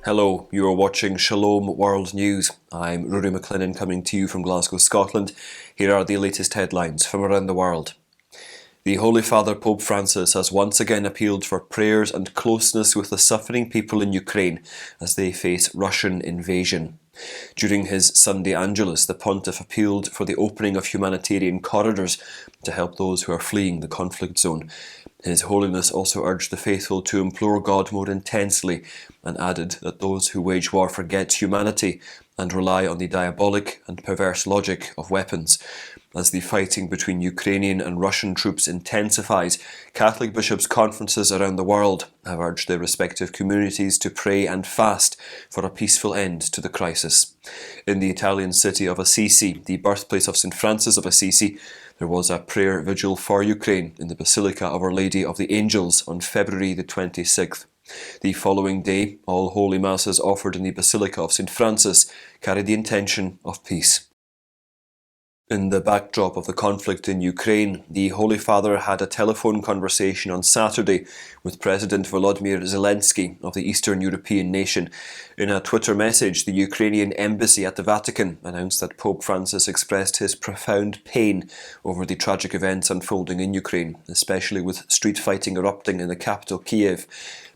Hello, you are watching Shalom World News. I'm Rory McLennan coming to you from Glasgow, Scotland. Here are the latest headlines from around the world. The Holy Father Pope Francis has once again appealed for prayers and closeness with the suffering people in Ukraine as they face Russian invasion. During his Sunday Angelus, the Pontiff appealed for the opening of humanitarian corridors to help those who are fleeing the conflict zone. His Holiness also urged the faithful to implore God more intensely and added that those who wage war forget humanity and rely on the diabolic and perverse logic of weapons. As the fighting between Ukrainian and Russian troops intensifies, Catholic bishops' conferences around the world have urged their respective communities to pray and fast for a peaceful end to the crisis. In the Italian city of Assisi, the birthplace of St. Francis of Assisi, there was a prayer vigil for Ukraine in the Basilica of Our Lady of the Angels on February the 26th. The following day, all holy masses offered in the Basilica of St. Francis carried the intention of peace. In the backdrop of the conflict in Ukraine, the Holy Father had a telephone conversation on Saturday with President Volodymyr Zelensky of the Eastern European nation. In a Twitter message, the Ukrainian embassy at the Vatican announced that Pope Francis expressed his profound pain over the tragic events unfolding in Ukraine, especially with street fighting erupting in the capital, Kiev.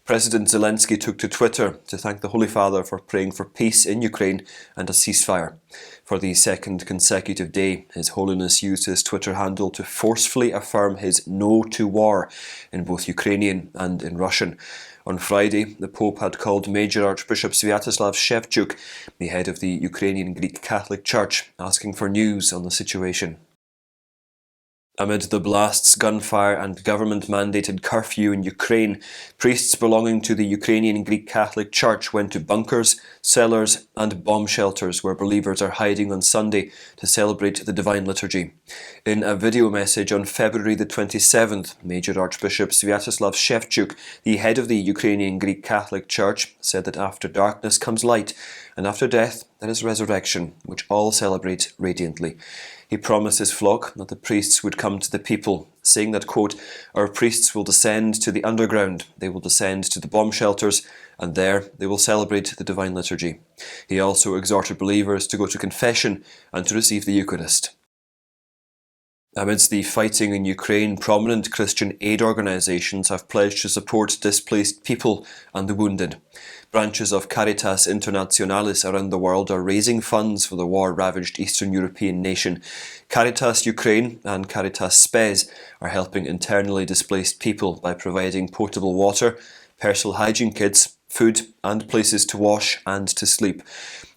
President Zelensky took to Twitter to thank the Holy Father for praying for peace in Ukraine and a ceasefire. For the second consecutive day, His Holiness used his Twitter handle to forcefully affirm his no to war in both Ukrainian and in Russian. On Friday, the Pope had called Major Archbishop Sviatoslav Shevchuk, the head of the Ukrainian Greek Catholic Church, asking for news on the situation. Amid the blasts, gunfire and government-mandated curfew in Ukraine, priests belonging to the Ukrainian Greek Catholic Church went to bunkers, cellars and bomb shelters where believers are hiding on Sunday to celebrate the Divine Liturgy. In a video message on February the 27th, Major Archbishop Sviatoslav Shevchuk, the head of the Ukrainian Greek Catholic Church, said that after darkness comes light, and after death there is resurrection, which all celebrate radiantly. He promised his flock that the priests would come to the people, saying that, quote, "Our priests will descend to the underground, they will descend to the bomb shelters, and there they will celebrate the Divine Liturgy." He also exhorted believers to go to confession and to receive the Eucharist. Amidst the fighting in Ukraine, prominent Christian aid organisations have pledged to support displaced people and the wounded. Branches of Caritas Internationalis around the world are raising funds for the war-ravaged Eastern European nation. Caritas Ukraine and Caritas Spes are helping internally displaced people by providing potable water, personal hygiene kits, food and places to wash and to sleep.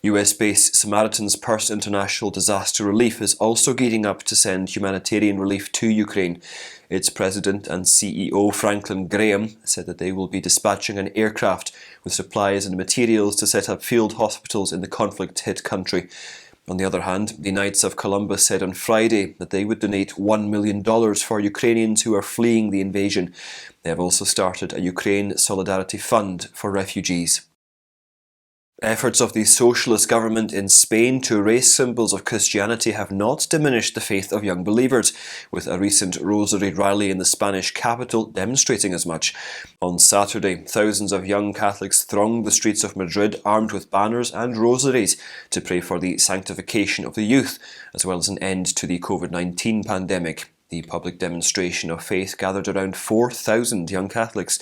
US-based Samaritan's Purse International Disaster Relief is also gearing up to send humanitarian relief to Ukraine. Its president and CEO Franklin Graham said that they will be dispatching an aircraft with supplies and materials to set up field hospitals in the conflict-hit country. On the other hand, the Knights of Columbus said on Friday that they would donate $1 million for Ukrainians who are fleeing the invasion. They have also started a Ukraine Solidarity Fund for refugees. Efforts of the Socialist government in Spain to erase symbols of Christianity have not diminished the faith of young believers, with a recent rosary rally in the Spanish capital demonstrating as much. On Saturday, thousands of young Catholics thronged the streets of Madrid armed with banners and rosaries to pray for the sanctification of the youth, as well as an end to the COVID-19 pandemic. The public demonstration of faith gathered around 4,000 young Catholics.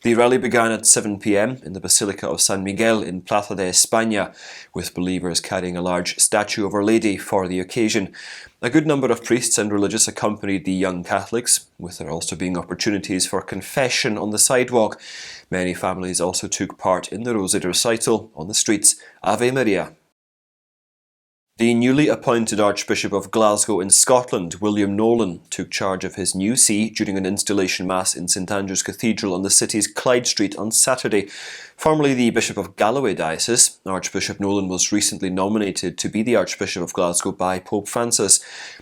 The rally began at 7 p.m. in the Basilica of San Miguel in Plaza de España, with believers carrying a large statue of Our Lady for the occasion. A good number of priests and religious accompanied the young Catholics, with there also being opportunities for confession on the sidewalk. Many families also took part in the Rosary recital on the streets. Ave Maria. The newly appointed Archbishop of Glasgow in Scotland, William Nolan, took charge of his new see during an installation mass in St Andrew's Cathedral on the city's Clyde Street on Saturday. Formerly the Bishop of Galloway Diocese, Archbishop Nolan was recently nominated to be the Archbishop of Glasgow by Pope Francis.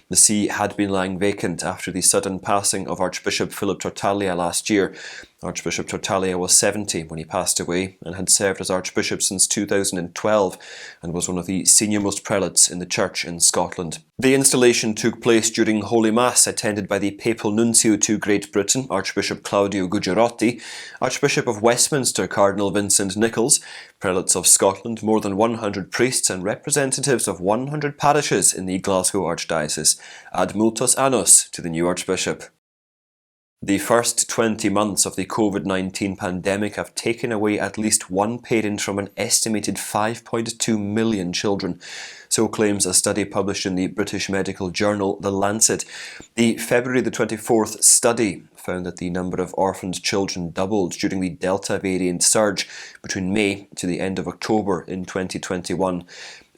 The see had been lying vacant after the sudden passing of Archbishop Philip Tartaglia last year. Archbishop Tartaglia was 70 when he passed away and had served as Archbishop since 2012 and was one of the senior-most prelates in the Church in Scotland. The installation took place during Holy Mass attended by the Papal Nuncio to Great Britain, Archbishop Claudio Gugerotti, Archbishop of Westminster Cardinal Vincent Nichols, prelates of Scotland, more than 100 priests and representatives of 100 parishes in the Glasgow Archdiocese. Ad multos annos to the new Archbishop. The first 20 months of the COVID-19 pandemic have taken away at least one parent from an estimated 5.2 million children. So claims a study published in the British medical journal The Lancet. The February the 24th study found that the number of orphaned children doubled during the Delta variant surge between May to the end of October in 2021.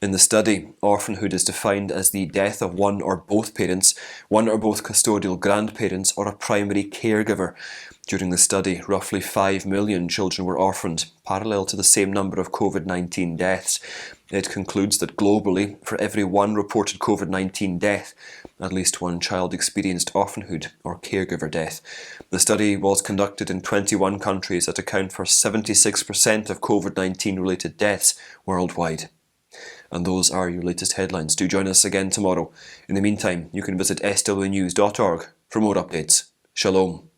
In the study, orphanhood is defined as the death of one or both parents, one or both custodial grandparents, or a primary caregiver. During the study, roughly 5 million children were orphaned, parallel to the same number of COVID-19 deaths. It concludes that globally, for every one reported COVID-19 death, at least one child experienced orphanhood or caregiver death. The study was conducted in 21 countries that account for 76% of COVID-19 related deaths worldwide. And those are your latest headlines. Do join us again tomorrow. In the meantime, you can visit swnews.org for more updates. Shalom.